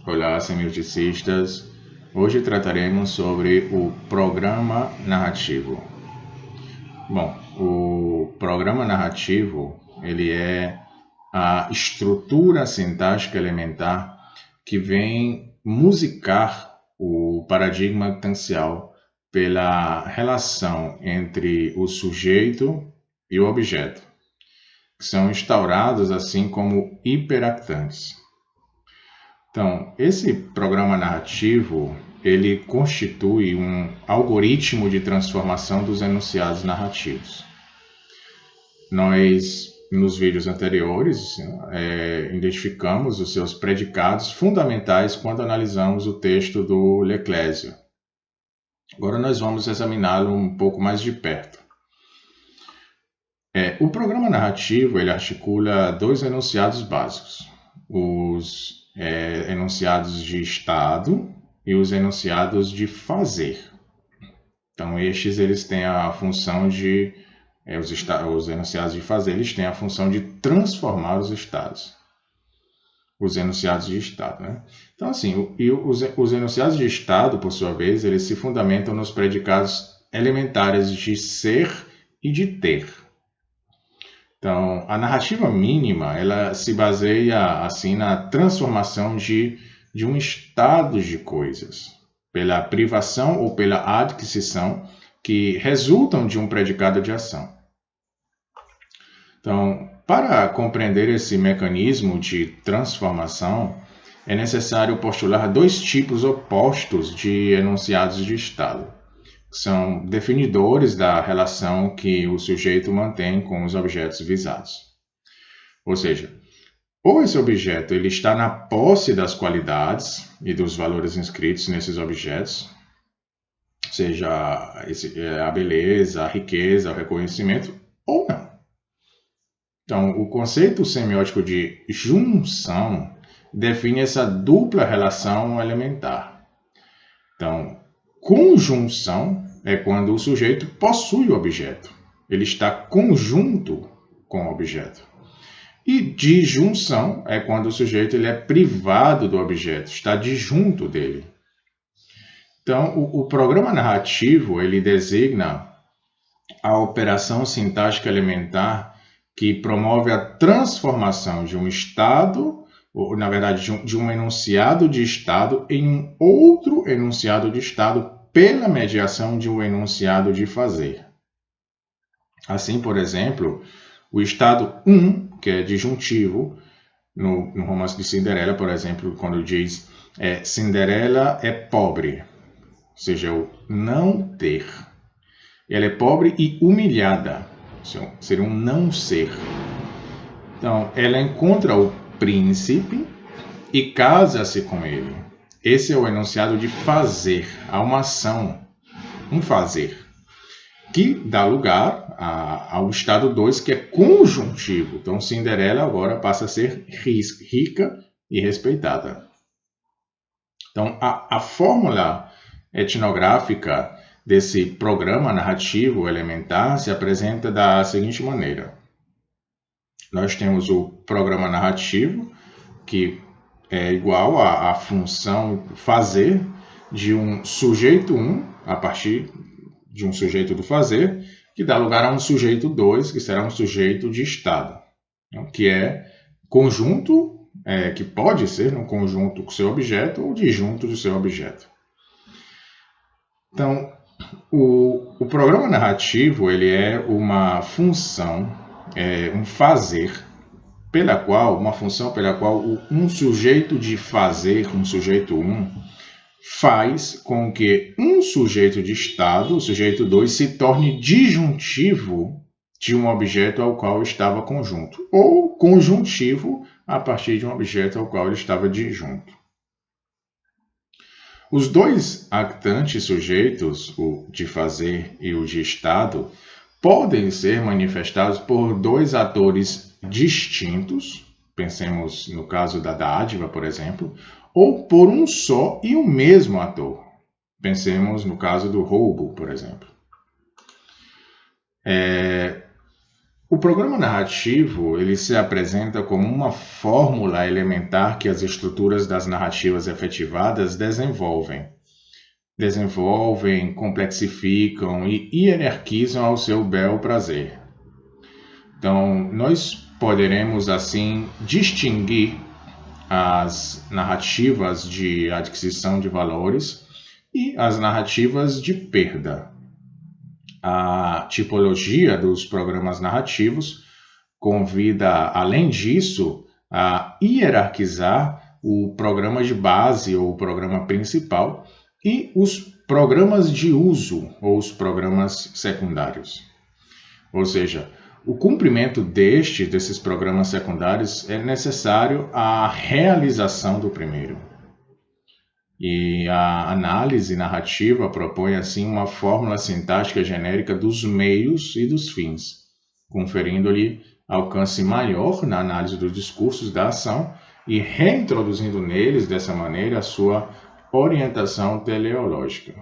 Olá, semioticistas. Hoje trataremos sobre o programa narrativo. Bom, o programa narrativo, ele é a estrutura sintática elementar que vem musicar o paradigma tancial pela relação entre o sujeito e o objeto, que são instaurados assim como hiperactantes. Então, esse programa narrativo, ele constitui um algoritmo de transformação dos enunciados narrativos. Nós, nos vídeos anteriores, identificamos os seus predicados fundamentais quando analisamos o texto do L'Ecclésia. Agora nós vamos examiná-lo um pouco mais de perto. O programa narrativo, ele articula dois enunciados básicos. Os enunciados de estado e os enunciados de fazer. Então, estes eles têm a função de... os enunciados de fazer, eles têm a função de transformar os estados. Os enunciados de estado, né? Então, assim, os enunciados de estado, por sua vez, eles se fundamentam nos predicados elementares de ser e de ter. Então, a narrativa mínima, ela se baseia assim na transformação de um estado de coisas, pela privação ou pela adquisição que resultam de um predicado de ação. Então, para compreender esse mecanismo de transformação, é necessário postular dois tipos opostos de enunciados de estado. São definidores da relação que o sujeito mantém com os objetos visados. Ou seja, ou esse objeto ele está na posse das qualidades e dos valores inscritos nesses objetos, seja a beleza, a riqueza, o reconhecimento, ou não. Então, o conceito semiótico de junção define essa dupla relação elementar. Então, conjunção é quando o sujeito possui o objeto. Ele está conjunto com o objeto. E disjunção é quando o sujeito ele é privado do objeto, está disjunto dele. Então, o programa narrativo ele designa a operação sintática elementar que promove a transformação de um estado, ou na verdade de um enunciado de estado em um outro enunciado de estado pela mediação de um enunciado de fazer. Assim, por exemplo, o estado 1, que é disjuntivo, no romance de Cinderela, por exemplo, quando diz Cinderela é pobre, ou seja, o não ter. Ela é pobre e humilhada, seria um não ser. Então, ela encontra o príncipe e casa-se com ele. Esse é o enunciado de fazer, há uma ação, um fazer, que dá lugar ao estado 2, que é conjuntivo. Então, Cinderela agora passa a ser rica e respeitada. Então, a fórmula etnográfica desse programa narrativo elementar se apresenta da seguinte maneira. Nós temos o programa narrativo, que é igual à função fazer de um sujeito 1, a partir de um sujeito do fazer, que dá lugar a um sujeito 2, que será um sujeito de estado, que é conjunto, que pode ser um conjunto com seu objeto ou disjunto do seu objeto. Então, o programa narrativo ele é uma função, um fazer, uma função pela qual um sujeito de fazer, um sujeito 1, faz com que um sujeito de estado, o sujeito 2, se torne disjuntivo de um objeto ao qual estava conjunto, ou conjuntivo a partir de um objeto ao qual ele estava disjunto. Os dois actantes sujeitos, o de fazer e o de estado, podem ser manifestados por dois atores distintos, pensemos no caso da dádiva, por exemplo, ou por um só e o mesmo ator. Pensemos no caso do roubo, por exemplo. O programa narrativo ele se apresenta como uma fórmula elementar que as estruturas das narrativas efetivadas desenvolvem, complexificam e hierarquizam ao seu bel prazer. Então, nós poderemos assim distinguir as narrativas de adquisição de valores e as narrativas de perda. A tipologia dos programas narrativos convida, além disso, a hierarquizar o programa de base ou o programa principal e os programas de uso ou os programas secundários. Ou seja, o cumprimento desses programas secundários é necessário à realização do primeiro. E a análise narrativa propõe, assim, uma fórmula sintática genérica dos meios e dos fins, conferindo-lhe alcance maior na análise dos discursos da ação e reintroduzindo neles, dessa maneira, a sua orientação teleológica.